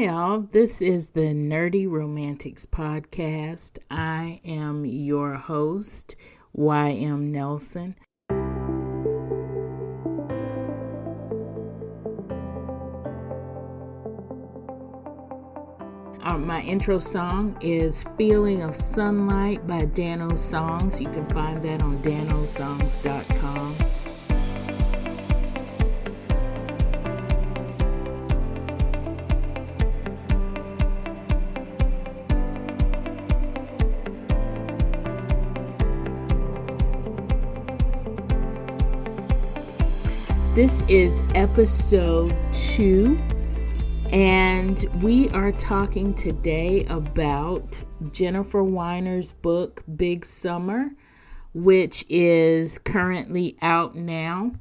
Hi, all. This is the Nerdy Romantics Podcast. I am your host, YM Nelson. My intro song is Feeling of Sunlight by Dano Songs. You can find that on danosongs.com. This is Ep.2, and we are talking today about Jennifer Weiner's book, Big Summer, which is currently out now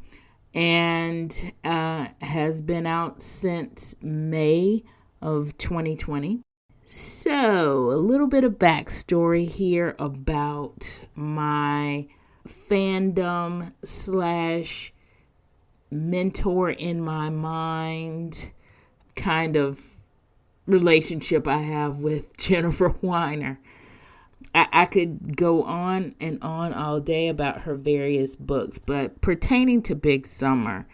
and has been out since May of 2020. So, a little bit of backstory here about my fandom / mentor in my mind kind of relationship I have with Jennifer Weiner. I could go on and on all day about her various books, but pertaining to Big Summer,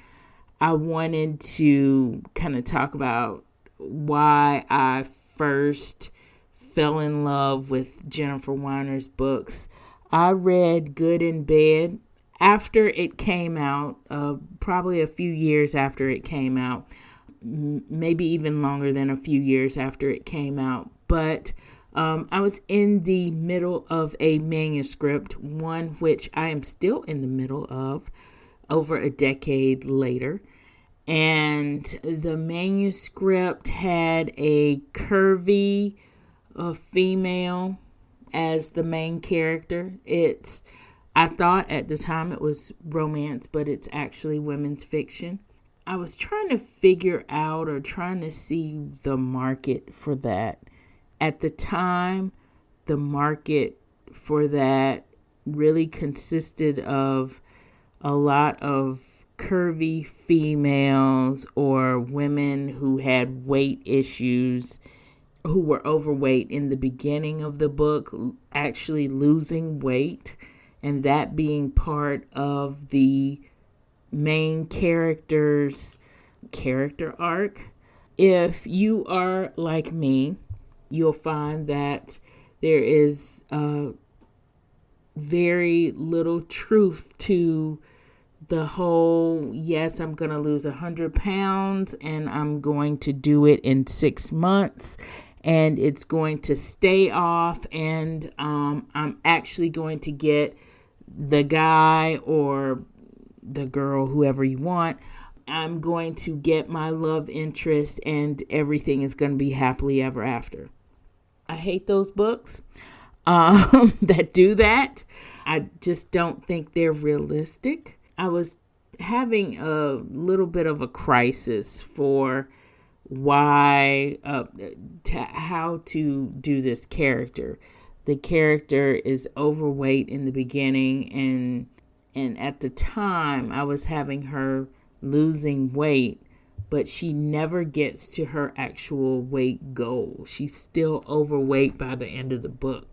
I wanted to kind of talk about why I first fell in love with Jennifer Weiner's books. I read Good in Bed after it came out, probably a few years after it came out. Maybe even longer than a few years after it came out. But I was in the middle of a manuscript, one which I am still in the middle of over a decade later. And the manuscript had a curvy female as the main character. I thought at the time it was romance, but it's actually women's fiction. I was trying to figure out or trying to see the market for that. At the time, the market for that really consisted of a lot of curvy females or women who had weight issues, who were overweight in the beginning of the book, actually losing weight, and that being part of the main character's character arc. If you are like me, you'll find that there is very little truth to the whole, yes, I'm going to lose 100 pounds and I'm going to do it in 6 months and it's going to stay off and I'm actually going to get the guy or the girl, whoever you want. I'm going to get my love interest and everything is going to be happily ever after. I hate those books that do that. I just don't think they're realistic. I was having a little bit of a crisis for how to do this character. The character is overweight in the beginning, and at the time I was having her losing weight, but she never gets to her actual weight goal. She's still overweight by the end of the book.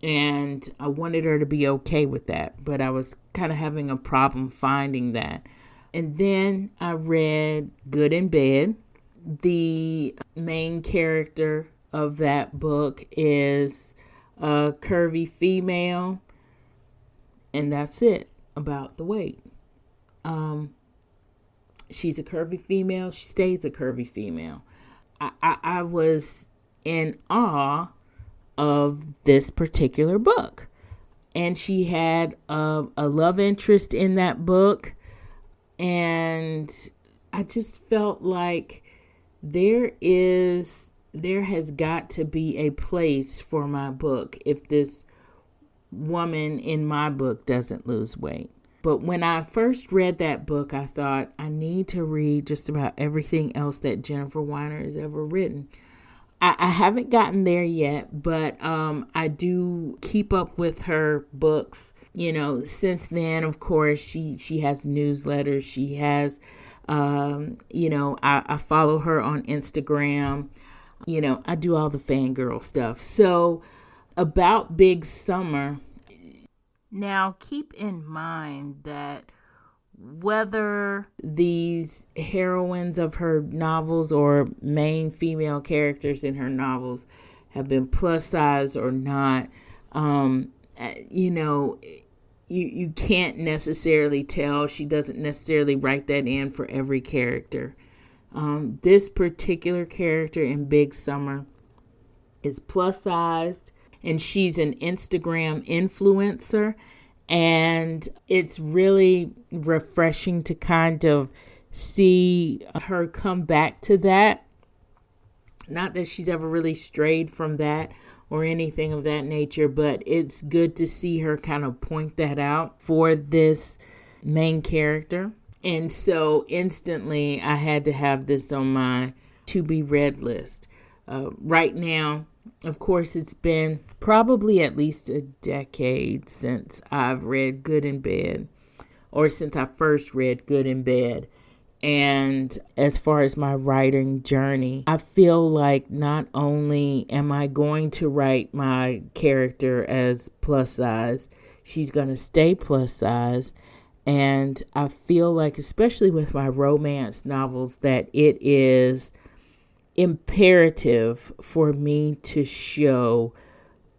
And I wanted her to be okay with that, but I was kind of having a problem finding that. And then I read Good in Bed. The main character of that book is a curvy female, and that's it about the weight. She's a curvy female. She stays a curvy female. I was in awe of this particular book. And she had a love interest in that book. And I just felt like there has got to be a place for my book if this woman in my book doesn't lose weight. But when I first read that book, I thought I need to read just about everything else that Jennifer Weiner has ever written. I haven't gotten there yet, but I do keep up with her books. You know, since then, of course, she has newsletters. She has I follow her on Instagram. I do all the fangirl stuff. So about Big Summer, now keep in mind that whether these heroines of her novels or main female characters in her novels have been plus size or not, you can't necessarily tell. She doesn't necessarily write that in for every character. This particular character in Big Summer is plus sized, and she's an Instagram influencer. And it's really refreshing to kind of see her come back to that. Not that she's ever really strayed from that or anything of that nature, but it's good to see her kind of point that out for this main character. And so instantly I had to have this on my to be read list. Right now, of course, it's been probably at least a decade since I've read Good in Bed, or since I first read Good in Bed. And as far as my writing journey, I feel like not only am I going to write my character as plus size, she's going to stay plus size. And I feel like, especially with my romance novels, that it is imperative for me to show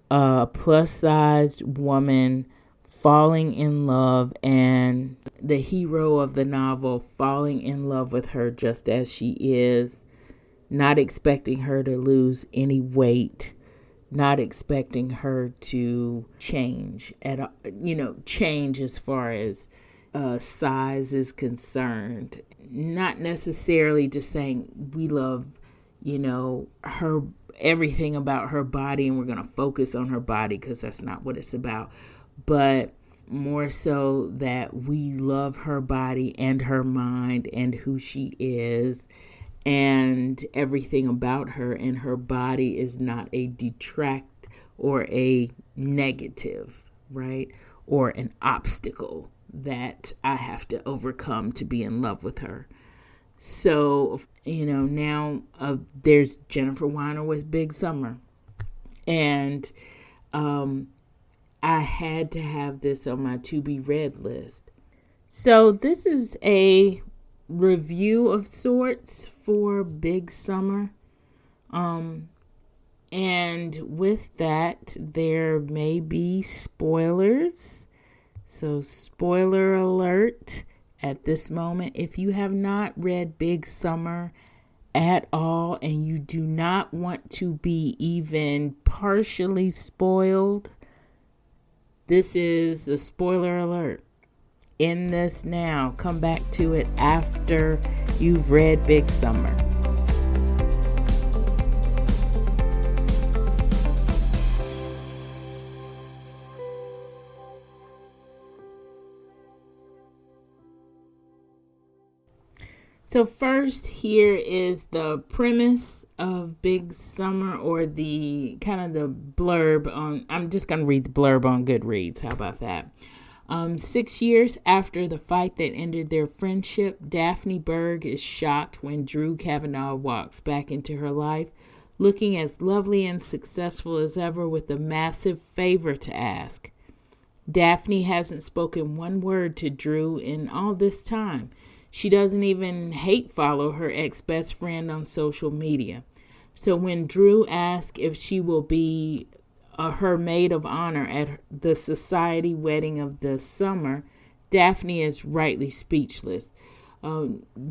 a plus-sized woman falling in love and the hero of the novel falling in love with her just as she is, not expecting her to lose any weight, not expecting her to change change as far as size is concerned. Not necessarily just saying we love her, everything about her body, and we're going to focus on her body, because that's not what it's about. But more so that we love her body and her mind and who she is, and everything about her and her body is not a detract or a negative, right? Or an obstacle that I have to overcome to be in love with her. So, now there's Jennifer Weiner with Big Summer. And I had to have this on my to be read list. So this is a review of sorts for Big Summer. And with that, there may be spoilers. So spoiler alert. At this moment, if you have not read Big Summer at all and you do not want to be even partially spoiled, this is a spoiler alert. End this now. Come back to it after you've read Big Summer. So first, here is the premise of Big Summer, or the kind of the blurb on, I'm just going to read the blurb on Goodreads. How about that? 6 years after the fight that ended their friendship, Daphne Berg is shocked when Drew Kavanaugh walks back into her life, looking as lovely and successful as ever with a massive favor to ask. Daphne hasn't spoken one word to Drew in all this time. She doesn't even hate follow her ex-best friend on social media. So when Drew asks if she will be her maid of honor at the society wedding of the summer, Daphne is rightly speechless.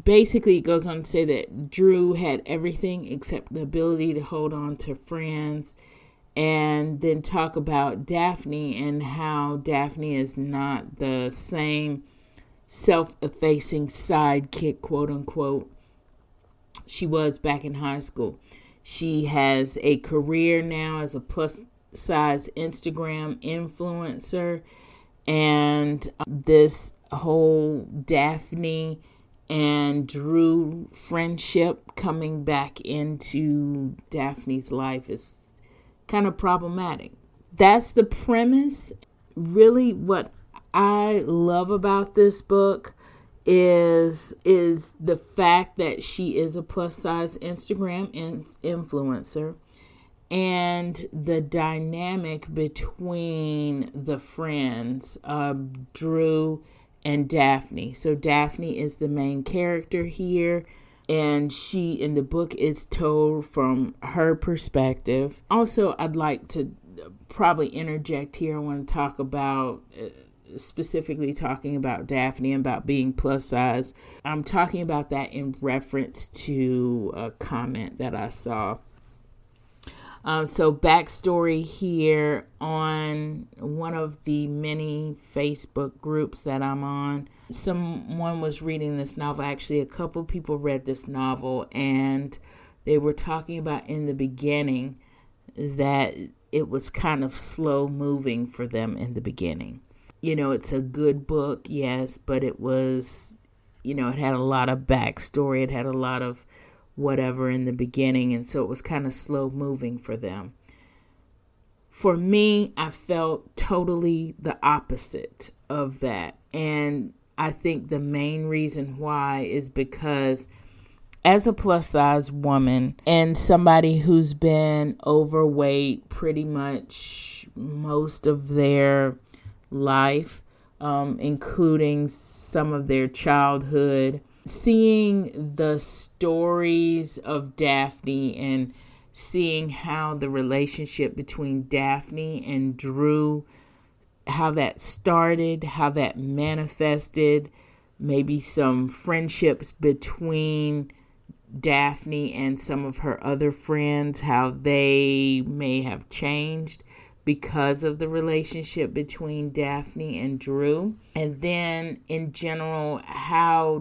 Basically, it goes on to say that Drew had everything except the ability to hold on to friends, and then talk about Daphne and how Daphne is not the same self-effacing sidekick, quote unquote, she was back in high school. She has a career now as a plus size Instagram influencer, and this whole Daphne and Drew friendship coming back into Daphne's life is kind of problematic. That's the premise. Really, what I love about this book is the fact that she is a plus size Instagram influencer, and the dynamic between the friends, Drew and Daphne. So Daphne is the main character here, and she in the book is told from her perspective. Also, I'd like to probably interject here. I want to talk about specifically talking about Daphne and about being plus size. I'm talking about that in reference to a comment that I saw. So backstory here, on one of the many Facebook groups that I'm on, someone was reading this novel. Actually, a couple people read this novel, and they were talking about in the beginning that it was kind of slow moving for them in the beginning. You know, it's a good book, yes, but it was, you know, it had a lot of backstory. It had a lot of whatever in the beginning, and so it was kind of slow moving for them. For me, I felt totally the opposite of that, and I think the main reason why is because as a plus size woman and somebody who's been overweight pretty much most of their life, including some of their childhood, seeing the stories of Daphne and seeing how the relationship between Daphne and Drew, how that started, how that manifested, maybe some friendships between Daphne and some of her other friends, how they may have changed because of the relationship between Daphne and Drew. And then in general, how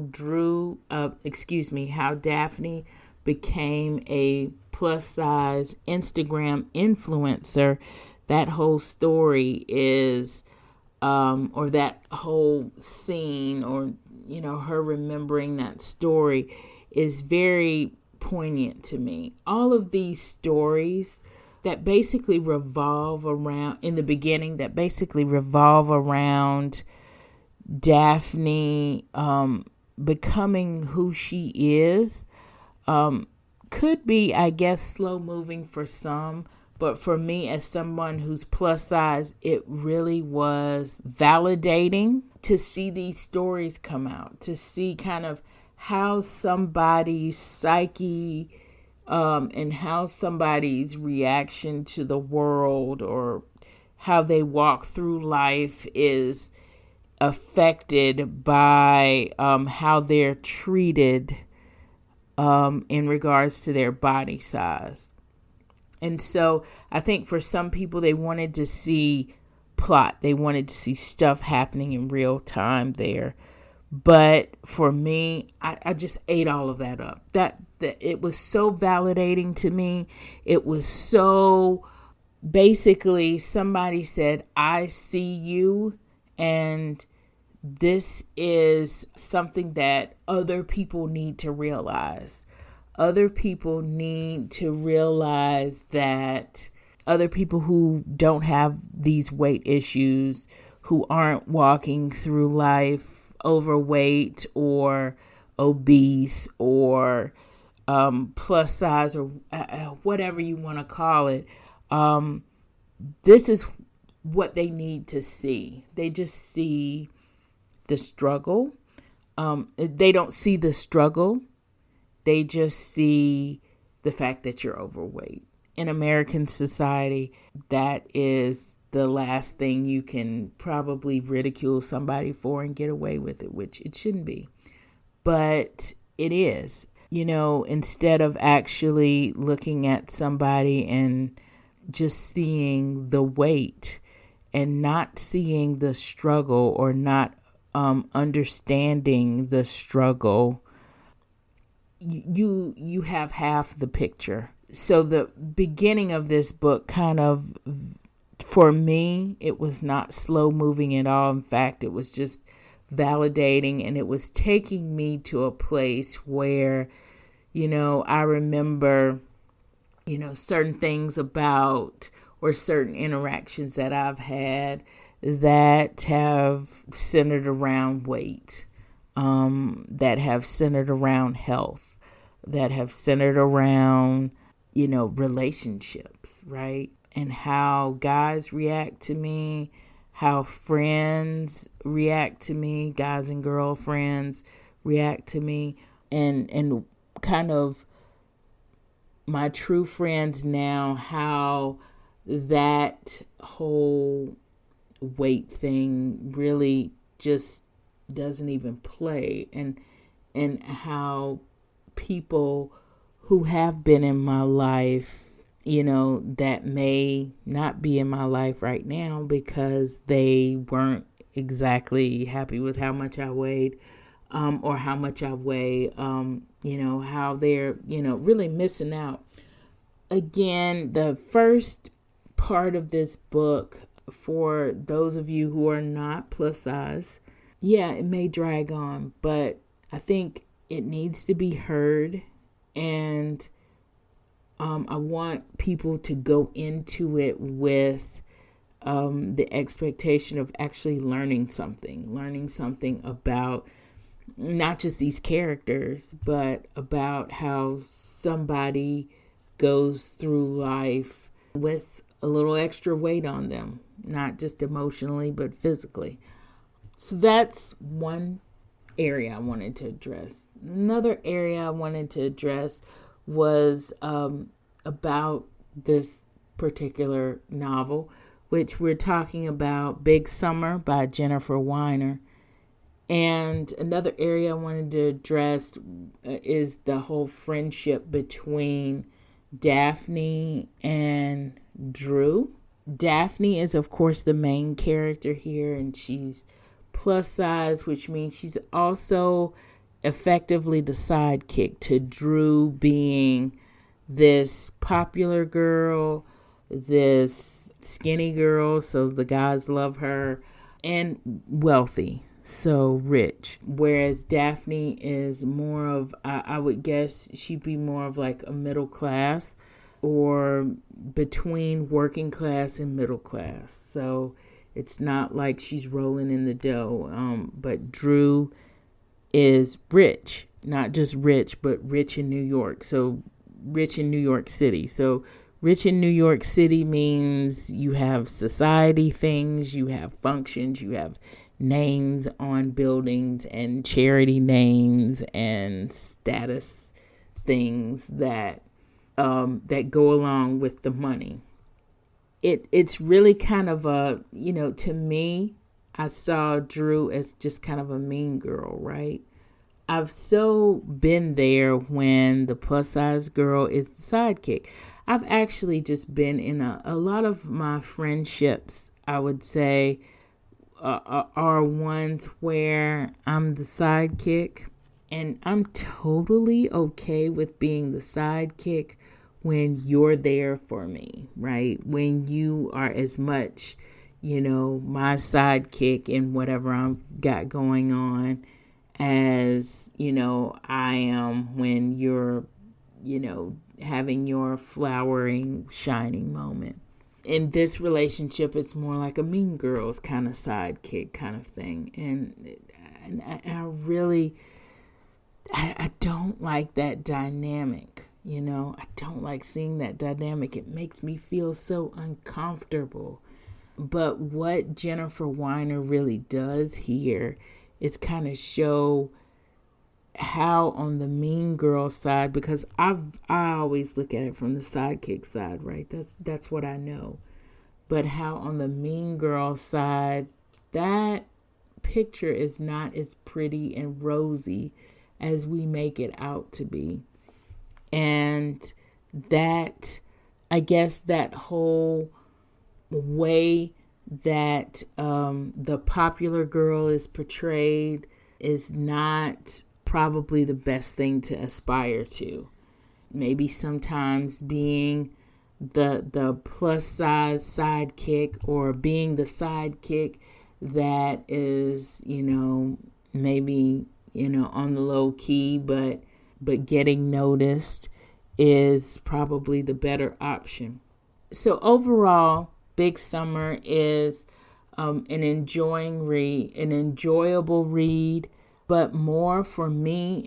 Daphne became a plus size Instagram influencer. That whole story is, or that whole scene, or, you know, her remembering that story is very poignant to me. All of these stories that basically revolve around, in the beginning, that basically revolve around Daphne becoming who she is, could be, I guess, slow moving for some. But for me, as someone who's plus size, it really was validating to see these stories come out, to see kind of how somebody's psyche and how somebody's reaction to the world or how they walk through life is affected by how they're treated in regards to their body size. And so I think for some people, they wanted to see plot. They wanted to see stuff happening in real time there. But for me, I just ate all of that up. That it was so validating to me. It was so, basically somebody said, I see you, and this is something that other people need to realize. Other people need to realize that other people who don't have these weight issues, who aren't walking through life overweight or obese or plus size or whatever you want to call it, this is what they need to see. They just see the struggle. They don't see the struggle. They just see the fact that you're overweight. In American society, that is the last thing you can probably ridicule somebody for and get away with it, which it shouldn't be. But it is. You know, instead of actually looking at somebody and just seeing the weight and not seeing the struggle or not understanding the struggle, you have half the picture. So the beginning of this book kind of, for me, it was not slow moving at all. In fact, it was just validating, and it was taking me to a place where, you know, I remember, you know, certain things about or certain interactions that I've had that have centered around weight. that have centered around health, that have centered around, relationships, right? And how guys react to me, how friends react to me, guys and girlfriends react to me, and kind of my true friends now, how that whole weight thing really just doesn't even play, and how people who have been in my life, that may not be in my life right now because they weren't exactly happy with how much I weighed, or how much I weigh, how they're, really missing out. Again, the first part of this book, for those of you who are not plus size, yeah, it may drag on, but I think it needs to be heard. And I want people to go into it with the expectation of actually learning something about not just these characters, but about how somebody goes through life with a little extra weight on them, not just emotionally, but physically. So that's one area I wanted to address. Another area I wanted to address was about this particular novel, which we're talking about, Big Summer by Jennifer Weiner. And another area I wanted to address is the whole friendship between Daphne and Drew. Daphne is, of course, the main character here, and she's plus size, which means she's also effectively the sidekick to Drew, being this popular girl, this skinny girl, so the guys love her, and wealthy, so rich. Whereas Daphne is more of, I would guess she'd be more of like a middle class, or between working class and middle class. So it's not like she's rolling in the dough. But Drew is rich, not just rich, but rich in New York. So rich in New York City. So rich in New York City means you have society things, you have functions, you have names on buildings and charity names and status things that go along with the money. It's really kind of a, to me, I saw Drew as just kind of a mean girl, right? I've so been there when the plus size girl is the sidekick. I've actually just been in a lot of my friendships, I would say, are ones where I'm the sidekick, and I'm totally okay with being the sidekick when you're there for me, right? When you are as much, my sidekick in whatever I've got going on as, I am when you're, having your flowering, shining moment. In this relationship, it's more like a Mean Girls kind of sidekick kind of thing. And I really, I don't like that dynamic. I don't like seeing that dynamic. It makes me feel so uncomfortable. But what Jennifer Weiner really does here is kind of show how on the mean girl side, because I always look at it from the sidekick side, right? That's what I know. But how on the mean girl side, that picture is not as pretty and rosy as we make it out to be. And that, I guess, that whole way that the popular girl is portrayed is not probably the best thing to aspire to. Maybe sometimes being the plus size sidekick, or being the sidekick that is, maybe, on the low key, but getting noticed is probably the better option. So overall, Big Summer is an enjoyable read, but more for me,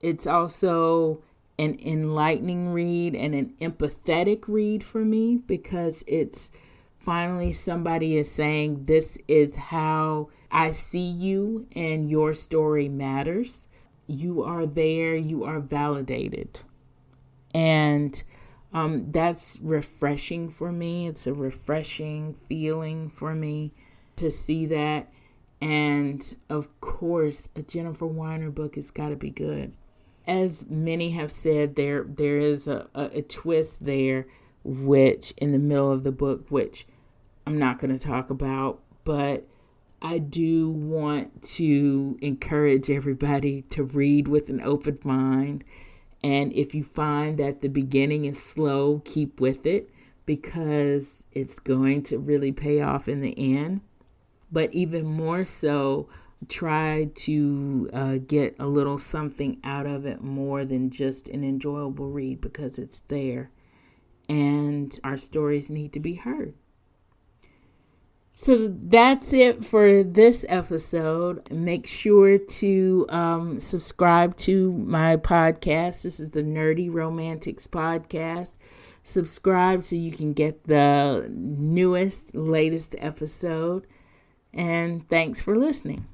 it's also an enlightening read and an empathetic read for me, because it's finally somebody is saying, this is how I see you and your story matters. You are there, you are validated. And that's refreshing for me. It's a refreshing feeling for me to see that. And of course, a Jennifer Weiner book has got to be good. As many have said, there is a twist there, which in the middle of the book, which I'm not going to talk about, but I do want to encourage everybody to read with an open mind. And if you find that the beginning is slow, keep with it, because it's going to really pay off in the end. But even more so, try to get a little something out of it more than just an enjoyable read, because it's there. And our stories need to be heard. So that's it for this episode. Make sure to subscribe to my podcast. This is the Nerdy Romantics Podcast. Subscribe so you can get the latest episode. And thanks for listening.